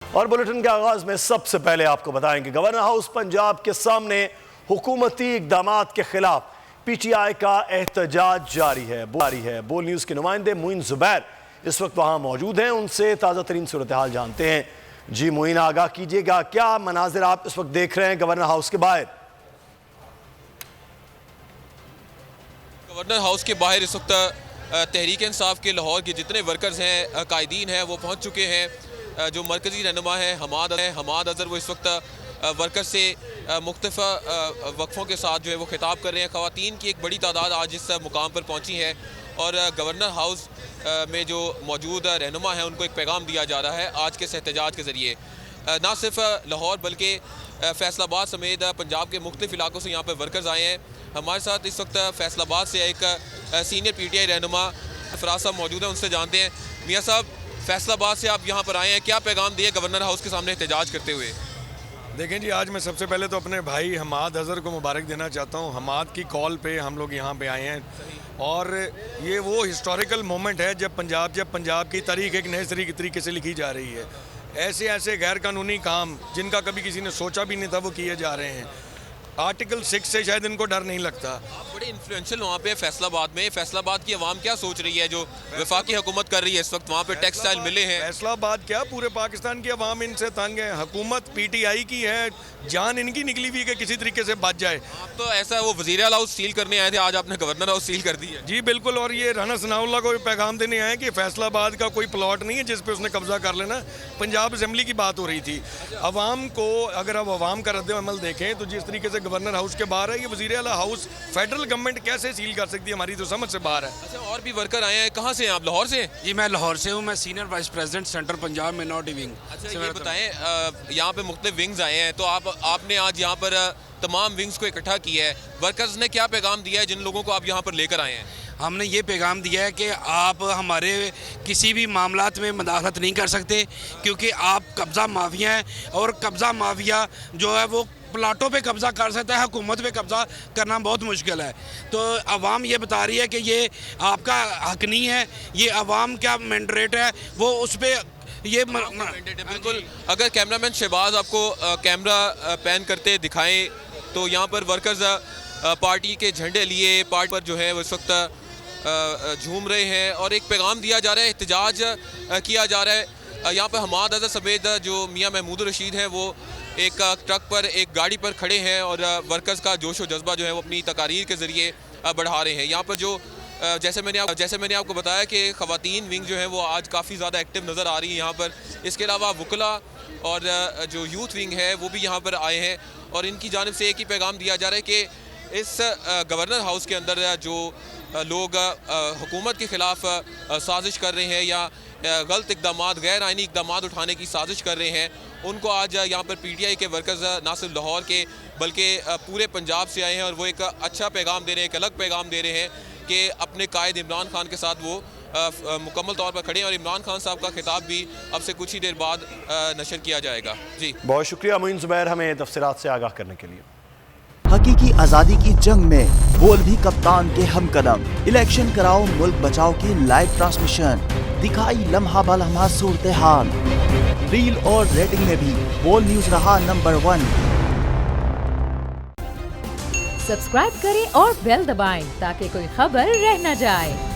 और बुलेटिन के आगाज में सबसे पहले आपको बताएंगे गवर्नर हाउस पंजाब के सामने हुकूमती इकदामात के खिलाफ पीटीआई का एहतजाज जारी है। बोल न्यूज के नुमाइंदे मोइन जुबैर इस वक्त वहां मौजूद हैं, उनसे ताज़ा तरीन सूरत हाल जानते हैं। जी मोइन, आगाह कीजिएगा, क्या मनाजिर आप इस वक्त देख रहे हैं गवर्नर हाउस के बाहर? गवर्नर हाउस के बाहर इस वक्त तहरीक इंसाफ के लाहौर के जितने वर्कर्स हैं, कायदीन हैं, वो पहुंच चुके हैं। जो मरकज़ी रहनुमा है हमाद अज़हर, वो इस वक्त वर्कर से मुख्तलिफ वक्फ़ों के साथ जो है वो खिताब कर रहे हैं। ख़वातीन की एक बड़ी तादाद आज इस मुकाम पर पहुंची है और गवर्नर हाउस में जो मौजूद रहनुमा हैं उनको एक पैगाम दिया जा रहा है आज के इस एहतजाज के ज़रिए। ना सिर्फ लाहौर बल्कि फैसलाबाद समेत पंजाब के मुख्तलिफ इलाकों से यहाँ पर वर्कर्स आए हैं। हमारे साथ इस वक्त फैसलाबाद से एक सीनियर पीटीआई रहनुमा फराज साहब मौजूद हैं, उनसे जानते हैं। मियाँ साहब, फैसलाबाद से आप यहाँ पर आए हैं, क्या पैगाम दिए गवर्नर हाउस के सामने एहतजाज करते हुए? देखें जी, आज मैं सबसे पहले तो अपने भाई हमाद अज़हर को मुबारक देना चाहता हूँ। हमाद की कॉल पे हम लोग यहाँ पे आए हैं और ये वो हिस्टोरिकल मोमेंट है जब पंजाब की तारीख एक नए तरीके से लिखी जा रही है। ऐसे गैर कानूनी काम जिनका कभी किसी ने सोचा भी नहीं था वो किए जा रहे हैं। आर्टिकल 6 से शायद इनको डर नहीं लगता। आप बड़े इन्फ्लुएंशियल वहाँ पे फैसलाबाद में, फैसलाबाद की आवाम क्या सोच रही है जो वफाकी हुकूमत कर रही है इस वक्त? वहाँ पे टेक्सटाइल मिले हैं। फैसलाबाद क्या, पूरे पाकिस्तान की आवाम इनसे तंग है। हुकूमत पीटीआई की है, जान इनकी निकली हुई कि किसी तरीके से बच जाए। आप तो ऐसा वो वज़ीर आला हाउस सील करने आए थे, आज आपने गवर्नर हाउस सील कर दी है। जी बिल्कुल, और ये राना सनाउल्लाह को पैगाम देने आए कि फैसलाबाद का कोई प्लॉट नहीं है जिस पे उसने कब्जा कर लेना। पंजाब असेंबली की बात हो रही थी। अवाम को, अगर आप अवाम का रद्द-ए-अमल देखें तो जिस तरीके से गवर्नर हाउस के बाहर है, ये वज़ीर आला हाउस फेडरल गवर्नमेंट कैसे सील कर सकती है, हमारी तो समझ से बाहर है। अच्छा, और भी वर्कर आए हैं, कहाँ से हैं आप? लाहौर से? जी मैं लाहौर से हूँ, मैं senior vice president central Punjab minority wing. अच्छा, ये बताएं, यहाँ पे मुख्तलिफ विंग्स आए हैं, तो आपने आज यहाँ पर तमाम विंग्स को इकट्ठा किया है। वर्कर्स ने क्या पैगाम दिया है जिन लोगों को आप यहाँ पर लेकर आए हैं? हमने ये पैगाम दिया है कि आप हमारे किसी भी मामलात में मदाखलत नहीं कर सकते, क्योंकि आप कब्ज़ा माफिया हैं और कब्ज़ा माफिया जो है वो प्लाटों पे कब्ज़ा कर सकता है, हुकूमत पे कब्ज़ा करना बहुत मुश्किल है। तो अवाम ये बता रही है कि ये आपका हक नहीं है, ये अवाम क्या मैंडेट है वो उस पर ये बिल्कुल। अगर कैमरामैन शहबाज आपको कैमरा पैन करते दिखाएं तो यहाँ पर वर्कर्स पार्टी के झंडे लिए पार्टी पर जो है वो इस वक्त झूम रहे हैं और एक पैगाम दिया जा रहा है, एहतजाज किया जा रहा है। यहाँ पर हमाद अज़हर समेत जो मियाँ महमूद रशीद हैं वो एक ट्रक पर, एक गाड़ी पर खड़े हैं और वर्कर्स का जोश व जज्बा जो है वो अपनी तकारीर के ज़रिए बढ़ा रहे हैं। यहाँ पर जो जैसे मैंने आपको बताया कि ख़वातीन विंग जो है वो आज काफ़ी ज़्यादा एक्टिव नज़र आ रही है यहाँ पर। इसके अलावा वकला और जो यूथ विंग है वो भी यहाँ पर आए हैं और इनकी जानिब से एक ही पैगाम दिया जा रहा है कि इस गवर्नर हाउस के अंदर जो लोग हुकूमत के ख़िलाफ़ साजिश कर रहे हैं या गलत इक़दामात, गैर आइनी इक़दामात उठाने की साजिश कर रहे हैं, उनको आज यहाँ पर पीटीआई के वर्कर्स ना सिर्फ लाहौर के बल्कि पूरे पंजाब से आए हैं और वो एक अच्छा पैगाम दे रहे हैं, एक अलग पैगाम दे रहे हैं कि अपने कायद इमरान खान के साथ वो मुकम्मल तौर पर खड़े हैं और इमरान खान साहब का खिताब भी अब से कुछ ही देर बाद नशर किया जाएगा। जी बहुत शुक्रिया मोइन जुबैर हमें तफसीलात से आगाह करने के लिए। हकीकी आजादी की जंग में बोल भी कप्तान के हमकदम। इलेक्शन कराओ मुल्क बचाओ की लाइव ट्रांसमिशन, दिखाई लम्हा बलम्हा सूरत हाल। रील और रेटिंग में भी बोल न्यूज रहा नंबर 1। सब्सक्राइब करें और बेल दबाएं ताकि कोई खबर रह न जाए।